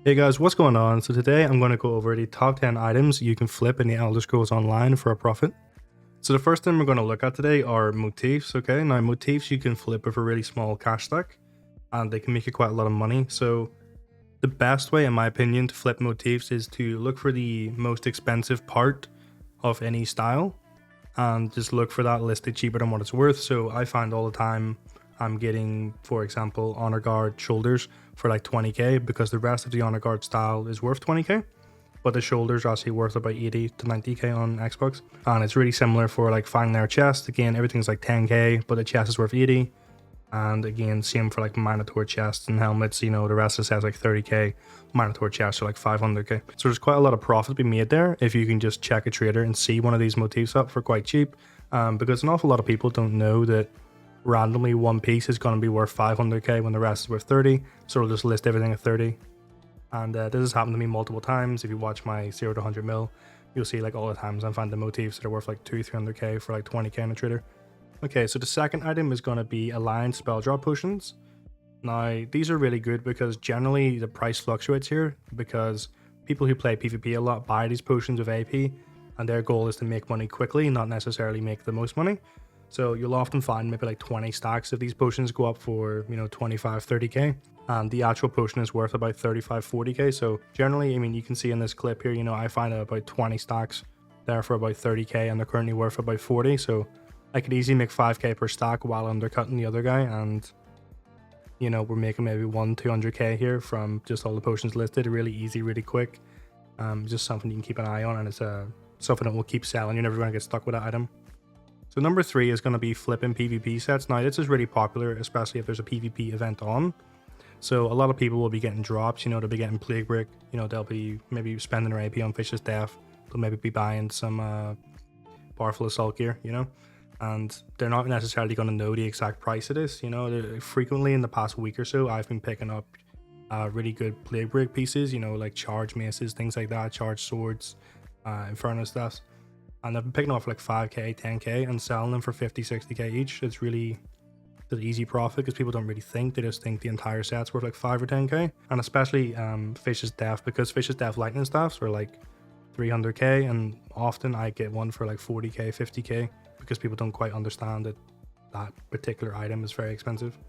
Hey guys, what's going on? So today I'm going to go over the top 10 items you can flip in the Elder Scrolls Online for a profit. So the first thing we're going to look at today are motifs, okay? Now motifs you can flip with a really small cash stack and they can make you quite a lot of money. So the best way in my opinion to flip motifs is to look for the most expensive part of any style and just look for that listed cheaper than what it's worth. So I find all the time I'm getting, for example, honor guard shoulders for like 20k because the rest of the honor guard style is worth 20k, but the shoulders are actually worth about 80 to 90k on Xbox. And it's really similar for like finding their chest. Again, everything's like 10k, but the chest is worth 80. And again, same for like Minotaur chests and helmets, you know, the rest of the set's like 30k, Minotaur chests are like 500k. So there's quite a lot of profit to be made there if you can just check a trader and see one of these motifs up for quite cheap. Because an awful lot of people don't know that randomly one piece is going to be worth 500k when the rest is worth 30, so it'll just list everything at 30. And this has happened to me multiple times. If you watch my 0 to 100 mil, you'll see like all the times I'm finding motifs that are worth like 200-300k for like 20k in a trader. Okay, so the second item is going to be Alliance spell drop potions. Now these are really good because generally the price fluctuates here because people who play PvP a lot buy these potions with AP and their goal is to make money quickly, not necessarily make the most money. So you'll often find maybe like 20 stacks of these potions go up for, you know, 25-30k, and the actual potion is worth about 35-40k. So generally, I mean, you can see in this clip here, you know, I find about 20 stacks there for about 30k and they're currently worth about 40. So I could easily make 5k per stack while undercutting the other guy, and you know, we're making maybe 100-200k here from just all the potions listed. Really easy, really quick. Just something you can keep an eye on, and it's something that will keep selling. You're never going to get stuck with that item. So number 3 is going to be flipping PvP sets. Now this is really popular, especially if there's a PvP event on. So a lot of people will be getting drops, you know, they'll be getting Plague Brick, you know, they'll be maybe spending their AP on Fish's Death, they'll maybe be buying some Powerful Assault gear, you know, and they're not necessarily going to know the exact price of this, you know. Frequently in the past week or so, I've been picking up really good Plague Brick pieces, you know, like charge maces, things like that, charge swords, Inferno stuff. And I've been picking them up for like 5k, 10k and selling them for 50-60k each. It's really an easy profit because people don't really think, they just think the entire set's worth like 5 or 10k. And especially Fish's Death, because Fish's Death lightning staffs are like 300k, and often I get one for like 40k, 50k because people don't quite understand that that particular item is very expensive.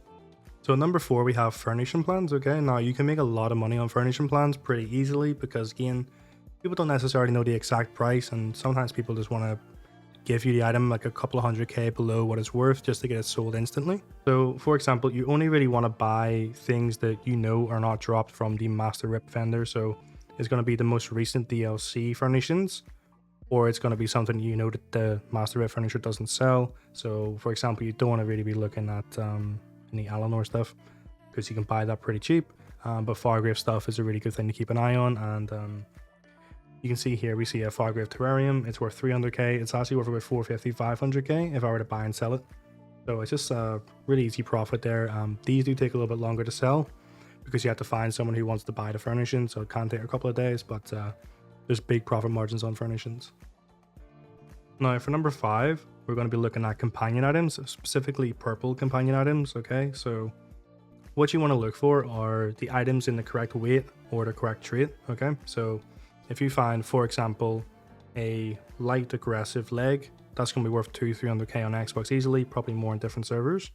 So number 4, we have furnishing plans. Okay, now you can make a lot of money on furnishing plans pretty easily because again, people don't necessarily know the exact price, and sometimes people just want to give you the item like a couple of 100k below what it's worth just to get it sold instantly. So for example, you only really want to buy things that you know are not dropped from the Master Rip vendor. So it's going to be the most recent DLC furnishings, or it's going to be something you know that the Master Rip furniture doesn't sell. So for example, you don't want to really be looking at any Eleanor stuff because you can buy that pretty cheap, but Fargrave stuff is a really good thing to keep an eye on. And you can see here, we see a Fargrave Terrarium. It's worth 300k. It's actually worth about 450-500k if I were to buy and sell it. So it's just a really easy profit there. These do take a little bit longer to sell because you have to find someone who wants to buy the furnishing, so it can take a couple of days, but there's big profit margins on furnishings. Now for number 5, we're going to be looking at companion items, specifically purple companion items. Okay, so what you want to look for are the items in the correct weight or the correct trait. Okay, so if you find, for example, a light aggressive leg, that's going to be worth 200-300k on Xbox easily, probably more in different servers.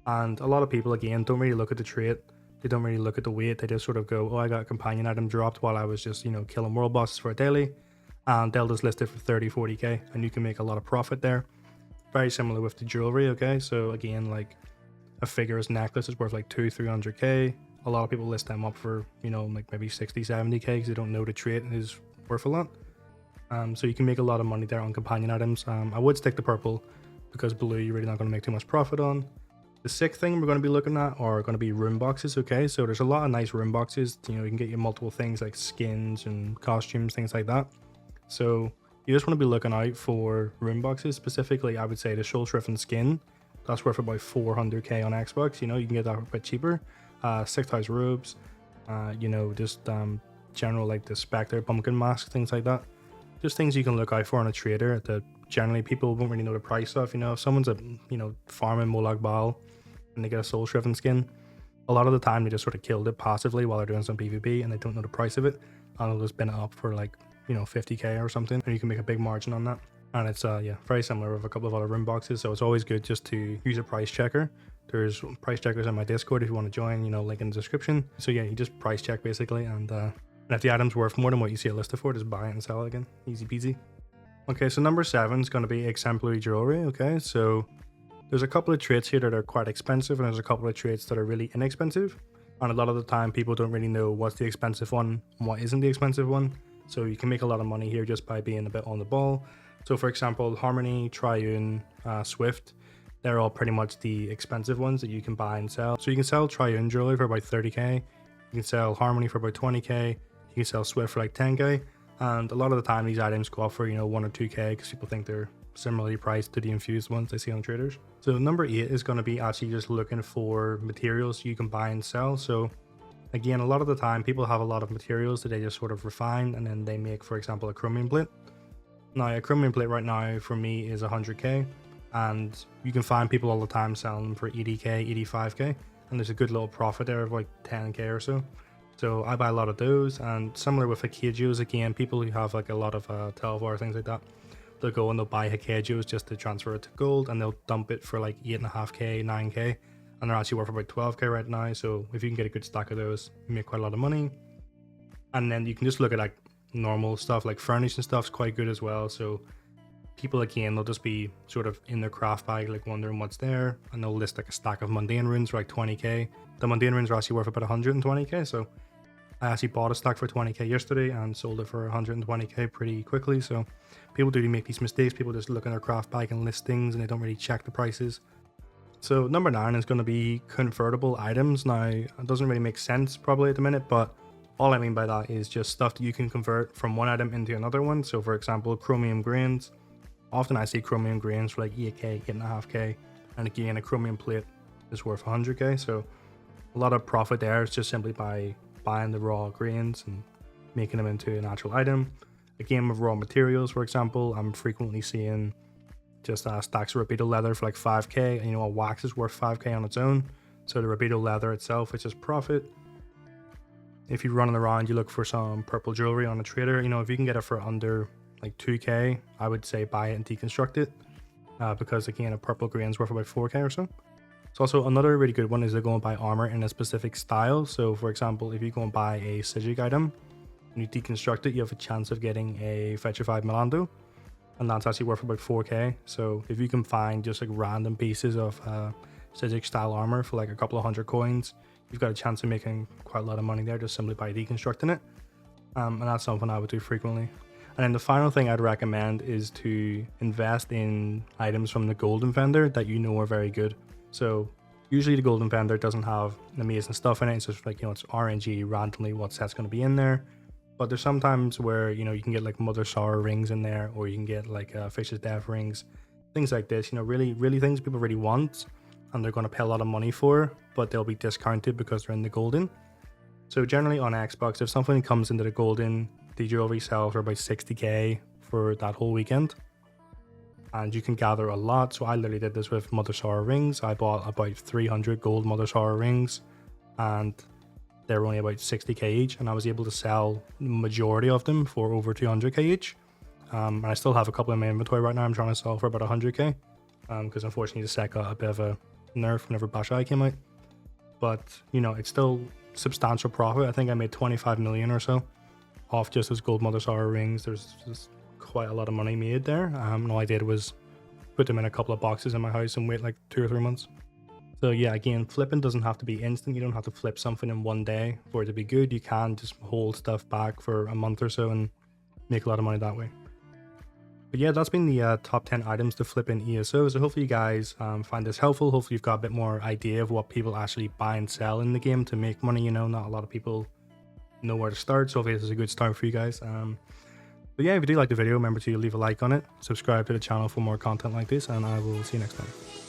And a lot of people, again, don't really look at the trait, they don't really look at the weight, they just sort of go, oh, I got a companion item dropped while I was just, you know, killing world bosses for a daily, and they'll just list it for 30-40k, and you can make a lot of profit there. Very similar with the jewelry. Okay, so again, like a figure's necklace is worth like 200-300k. A lot of people list them up for, you know, like maybe 60-70k because they don't know the trait is worth a lot. So you can make a lot of money there on companion items. I would stick to purple because blue you're really not going to make too much profit on. The 6th thing we're going to be looking at are going to be rune boxes. Okay, so there's a lot of nice rune boxes. You know, you can get you multiple things like skins and costumes, things like that. So you just want to be looking out for rune boxes. Specifically, I would say the Shriven skin. That's worth about 400k on Xbox. You know, you can get that a bit cheaper. 6,000 robes, you know, just general like the Spectre pumpkin mask, things like that. Just things you can look out for on a trader that generally people won't really know the price of. You know, if someone's a, you know, farming Molag Bal and they get a Shriven skin, A lot of the time they just sort of killed it passively while they're doing some PvP and they don't know the price of it, and they'll just spin it up for like, you know, 50k or something, and you can make a big margin on that. And it's yeah, very similar with a couple of other RUNE boxes, so it's always good just to use a price checker. There's price checkers on my Discord if you want to join, you know, link in the description. So yeah, you just price check basically, and if the item's worth more than what you see it listed for, just buy it and sell it again. Easy peasy. Okay, so number 7 is going to be exemplary jewelry. Okay, so there's a couple of traits here that are quite expensive, and there's a couple of traits that are really inexpensive. And a lot of the time people don't really know what's the expensive one and what isn't the expensive one. So you can make a lot of money here just by being a bit on the ball. So for example, Harmony, Triune, Swift, they're all pretty much the expensive ones that you can buy and sell. So you can sell Triune jewelry for about 30k. You can sell Harmony for about 20k. You can sell Swift for like 10k. And a lot of the time these items go off for, you know, 1 or 2k because people think they're similarly priced to the infused ones they see on traders. So number 8 is going to be actually just looking for materials you can buy and sell. So again, a lot of the time people have a lot of materials that they just sort of refine and then they make, for example, a chromium plate. Now a chromium plate right now for me is 100k, and you can find people all the time selling them for 80k, 85k, and there's a good little profit there of like 10k or so. So I buy a lot of those, and similar with Hikejos, again, people who have like a lot of Telvar, things like that, they'll go and they'll buy Hikejos just to transfer it to gold, and they'll dump it for like 8.5k, 9k, and they're actually worth about 12k right now. So if you can get a good stack of those, you make quite a lot of money. And then you can just look at like normal stuff, like furnishing stuff's quite good as well. So people, again, they'll just be sort of in their craft bag, like wondering what's there, and they'll list like a stack of mundane runes for like 20k. The mundane runes are actually worth about 120k, so I actually bought a stack for 20k yesterday and sold it for 120k pretty quickly. So people do make these mistakes. People just look in their craft bag and list things and they don't really check the prices. So number 9 is going to be convertible items. Now it doesn't really make sense probably at the minute, but all I mean by that is just stuff that you can convert from one item into another one. So for example, chromium grains. Often I see chromium grains for like 8k, 8.5k, and again a chromium plate is worth 100k. So a lot of profit there is just simply by buying the raw grains and making them into an actual item. Again, with raw materials, for example, I'm frequently seeing just stacks of Rapido leather for like 5k, and you know, a wax is worth 5k on its own. So the Rapido leather itself is just profit. If you're running around, you look for some purple jewelry on a trader, you know, if you can get it for under like 2k, I would say buy it and deconstruct it, because again, a purple grain is worth about 4k or so. So also another really good one is to go and buy armor in a specific style. So for example, if you go and buy a Sijic item and you deconstruct it, you have a chance of getting a Fetrified Milando, and that's actually worth about 4k. So if you can find just like random pieces of Sijic style armor for like a couple of 100 coins, you've got a chance of making quite a lot of money there just simply by deconstructing it. And that's something I would do frequently. And then the final thing I'd recommend is to invest in items from the golden vendor that you know are very good. So usually the golden vendor doesn't have amazing stuff in it. It's just like, you know, it's RNG randomly what set's going to be in there. But there's sometimes where, you know, you can get like Mother Sorrow rings in there, or you can get like Fish's Death rings, things like this, you know, really things people really want and they're going to pay a lot of money for, but they'll be discounted because they're in the golden. So generally on Xbox, if something comes into the golden, the jewelry sells for about 60k for that whole weekend. And you can gather a lot. So I literally did this with Mother Sorrow rings. I bought about 300 gold Mother Sorrow rings, and they were only about 60k each, and I was able to sell the majority of them for over 200k each. And I still have a couple in my inventory right now. I'm trying to sell for about 100k, because unfortunately the set got a bit of a nerf whenever Bashai came out. But you know, it's still substantial profit. I think I made 25 million or so off just those gold Mother Sorrow rings. There's just quite a lot of money made there. All I did was put them in a couple of boxes in my house and wait like 2 or 3 months. So yeah, again, flipping doesn't have to be instant. You don't have to flip something in one day for it to be good. You can just hold stuff back for a month or so and make a lot of money that way. But yeah, that's been the top 10 items to flip in ESO. So hopefully you guys find this helpful. Hopefully you've got a bit more idea of what people actually buy and sell in the game to make money. You know, not a lot of people know where to start, so hopefully this is a good start for you guys. But yeah, if you do like the video, remember to leave a like on it, subscribe to the channel for more content like this, and I will see you next time.